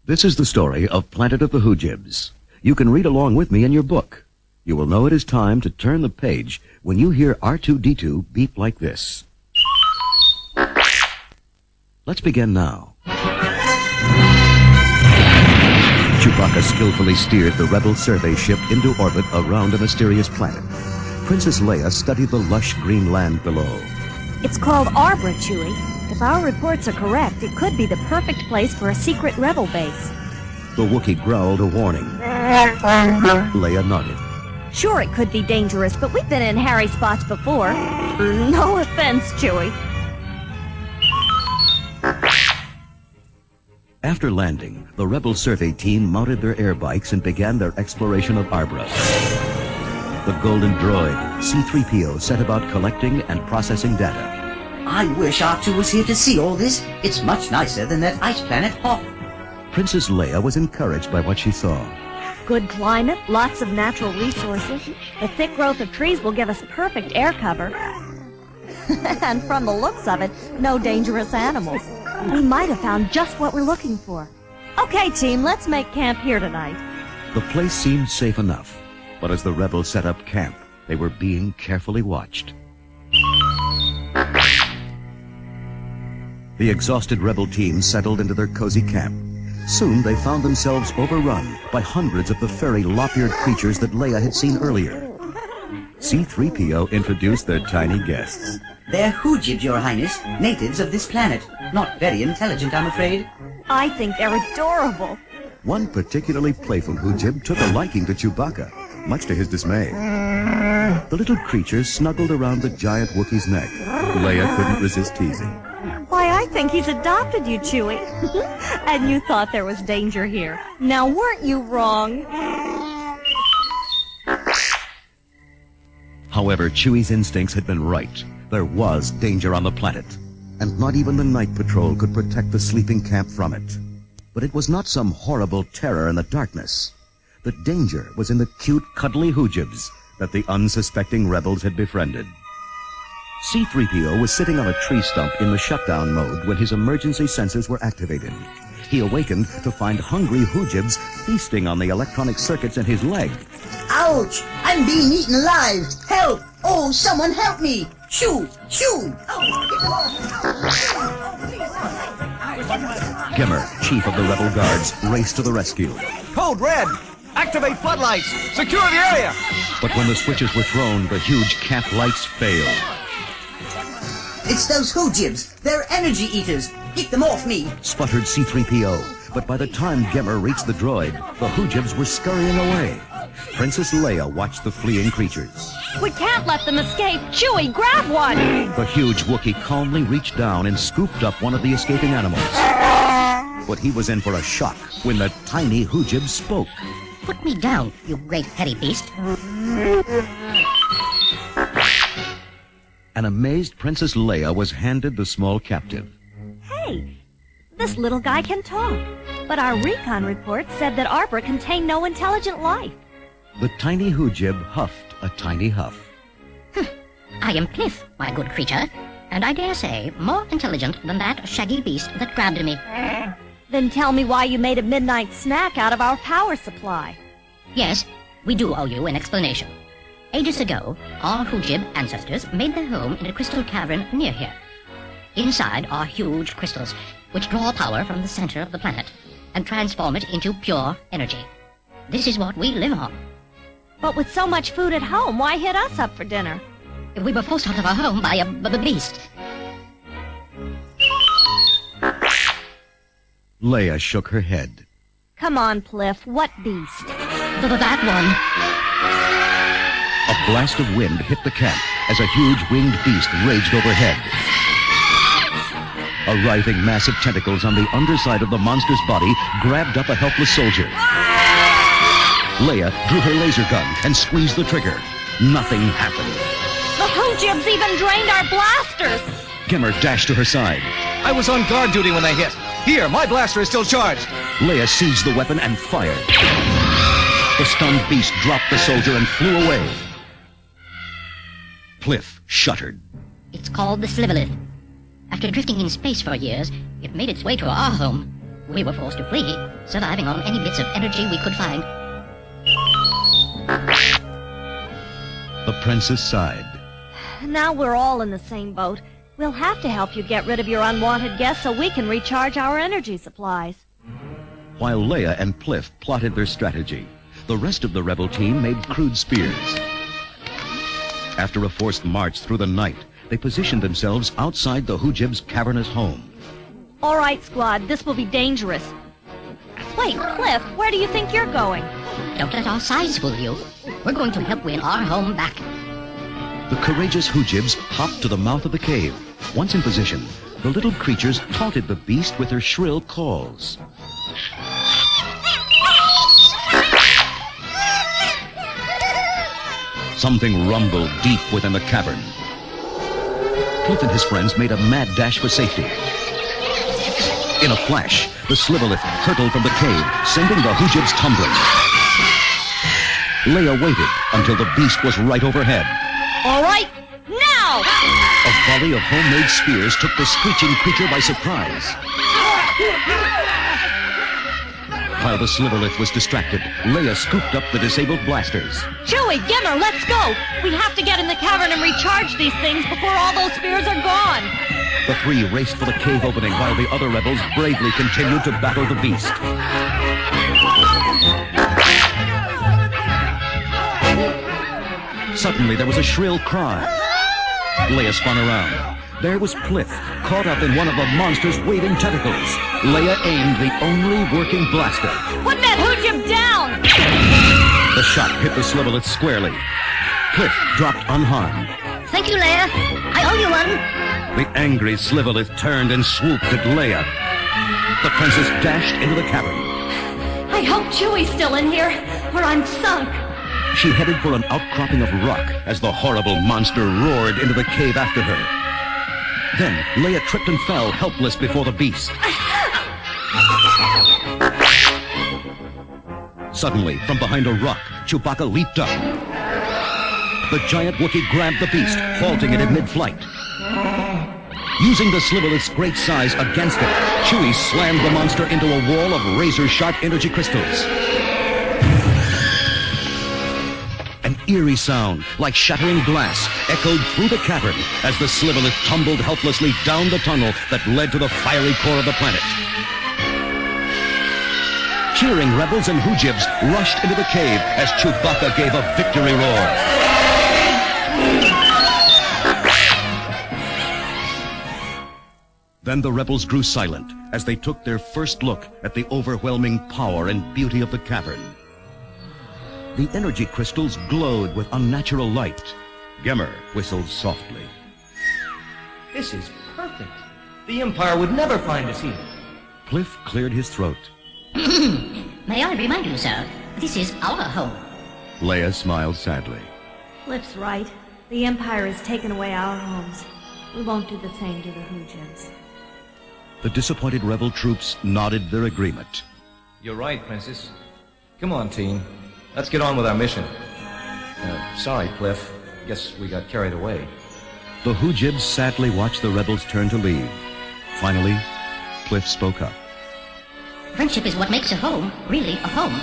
This is the story of Planet of the Hoojibs. You can read along with me in your book. You will know it is time to turn the page when you hear R2-D2 beep like this. Let's begin now. Chewbacca skillfully steered the rebel survey ship into orbit around a mysterious planet. Princess Leia studied the lush green land below. It's called Arbor, Chewie. If our reports are correct, it could be the perfect place for a secret rebel base. The Wookiee growled a warning. Leia nodded. Sure, it could be dangerous, but we've been in hairy spots before. No offense, Chewie. After landing, the rebel survey team mounted their air bikes and began their exploration of Arbor. The golden droid, C-3PO, set about collecting and processing data. I wish R2 was here to see all this. It's much nicer than that ice planet Hoth. Princess Leia was encouraged by what she saw. Good climate, lots of natural resources. The thick growth of trees will give us perfect air cover. And from the looks of it, no dangerous animals. We might have found just what we're looking for. Okay, team, let's make camp here tonight. The place seemed safe enough, but as the rebels set up camp, they were being carefully watched. The exhausted rebel team settled into their cozy camp. Soon they found themselves overrun by hundreds of the furry lop-eared creatures that Leia had seen earlier. C-3PO introduced their tiny guests. They're Hoojibs, Your Highness, natives of this planet. Not very intelligent, I'm afraid. I think they're adorable. One particularly playful Hoojib took a liking to Chewbacca, much to his dismay. The little creatures snuggled around the giant Wookiee's neck. Leia couldn't resist teasing. Why, I think he's adopted you, Chewie. And you thought there was danger here. Now, weren't you wrong? However, Chewie's instincts had been right. There was danger on the planet, and not even the night patrol could protect the sleeping camp from it. But it was not some horrible terror in the darkness. The danger was in the cute, cuddly Hoojibs that the unsuspecting rebels had befriended. C-3PO was sitting on a tree stump in the shutdown mode when his emergency sensors were activated. He awakened to find hungry Hoojibs feasting on the electronic circuits in his leg. Ouch! I'm being eaten alive! Help! Oh, someone help me! Shoo! Shoo! Gimmer, chief of the rebel guards, raced to the rescue. Code Red! Activate floodlights! Secure the area! But when the switches were thrown, the huge camp lights failed. It's those Hoojibs! They're energy eaters! Get them off me! Sputtered C-3PO. But by the time Gemmer reached the droid, the Hoojibs were scurrying away. Princess Leia watched the fleeing creatures. We can't let them escape. Chewie, grab one! The huge Wookiee calmly reached down and scooped up one of the escaping animals. But he was in for a shock when the tiny Hoojib spoke. Put me down, you great hairy beast. An amazed Princess Leia was handed the small captive. Hey, this little guy can talk. But our recon report said that Arbor contained no intelligent life. The tiny Hoojib huffed a tiny huff. I am Cliff, my good creature, and I dare say more intelligent than that shaggy beast that grabbed me. Then tell me why you made a midnight snack out of our power supply. Yes, we do owe you an explanation. Ages ago, our Hoojib ancestors made their home in a crystal cavern near here. Inside are huge crystals, which draw power from the center of the planet and transform it into pure energy. This is what we live on. But with so much food at home, why hit us up for dinner? We were forced out of our home by a beast. Leia shook her head. Come on, Pliff, what beast? That one. A blast of wind hit the camp as a huge winged beast raged overhead. A writhing mass of tentacles on the underside of the monster's body grabbed up a helpless soldier. Leia drew her laser gun and squeezed the trigger. Nothing happened. The Hoojibs even drained our blasters! Gimmer dashed to her side. I was on guard duty when they hit. Here, my blaster is still charged. Leia seized the weapon and fired. The stunned beast dropped the soldier and flew away. Pliff shuddered. It's called the Slivolith. After drifting in space for years, it made its way to our home. We were forced to flee, surviving on any bits of energy we could find. The princess sighed. Now we're all in the same boat. We'll have to help you get rid of your unwanted guests so we can recharge our energy supplies. While Leia and Pliff plotted their strategy, the rest of the rebel team made crude spears. After a forced march through the night, they positioned themselves outside the Hoojibs' cavernous home. All right, squad, this will be dangerous. Wait, Cliff, where do you think you're going? Don't let our size fool you. We're going to help win our home back. The courageous Hoojibs hopped to the mouth of the cave. Once in position, the little creatures taunted the beast with their shrill calls. Something rumbled deep within the cavern. Cliff and his friends made a mad dash for safety. In a flash, the Sliverlith hurtled from the cave, sending the Hoojibs tumbling. Leia waited until the beast was right overhead. All right, now! A volley of homemade spears took the screeching creature by surprise. While the Sliverlith was distracted, Leia scooped up the disabled blasters. Chewie, Gimmer, let's go! We have to get in the cavern and recharge these things before all those spears are gone! The three raced for the cave opening while the other rebels bravely continued to battle the beast. Suddenly, there was a shrill cry. Leia spun around. There was Pliff, caught up in one of the monster's waving tentacles. Leia aimed the only working blaster. Put that Hoojib down! The shot hit the Sliverlith squarely. Pliff dropped unharmed. Thank you, Leia. I owe you one. The angry Sliverlith turned and swooped at Leia. The princess dashed into the cavern. I hope Chewie's still in here, or I'm sunk. She headed for an outcropping of rock as the horrible monster roared into the cave after her. Then Leia tripped and fell, helpless before the beast. Suddenly, from behind a rock, Chewbacca leaped up. The giant Wookiee grabbed the beast, halting it in mid-flight. Using the Sliverlith's great size against it, Chewie slammed the monster into a wall of razor-sharp energy crystals. An eerie sound, like shattering glass, echoed through the cavern as the Sliverlith tumbled helplessly down the tunnel that led to the fiery core of the planet. Cheering rebels and Hoojibs rushed into the cave as Chewbacca gave a victory roar. Then the rebels grew silent as they took their first look at the overwhelming power and beauty of the cavern. The energy crystals glowed with unnatural light. Gemmer whistled softly. This is perfect. The Empire would never find us here. Pliff cleared his throat. May I remind you, sir, this is our home. Leia smiled sadly. Cliff's right. The Empire has taken away our homes. We won't do the same to the Hoojibs. The disappointed rebel troops nodded their agreement. You're right, Princess. Come on, team. Let's get on with our mission. Sorry, Cliff. Guess we got carried away. The Hoojibs sadly watched the rebels turn to leave. Finally, Pliff spoke up. Friendship is what makes a home really a home.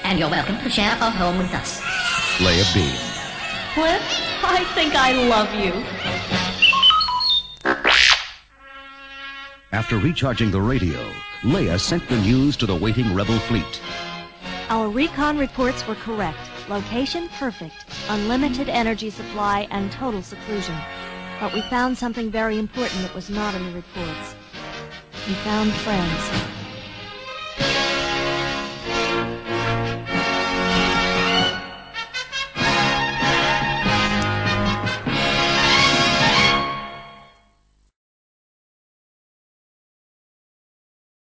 And you're welcome to share our home with us. Leia beamed. Cliff, I think I love you. After recharging the radio, Leia sent the news to the waiting rebel fleet. Our recon reports were correct. Location perfect. Unlimited energy supply and total seclusion. But we found something very important that was not in the reports. We found friends.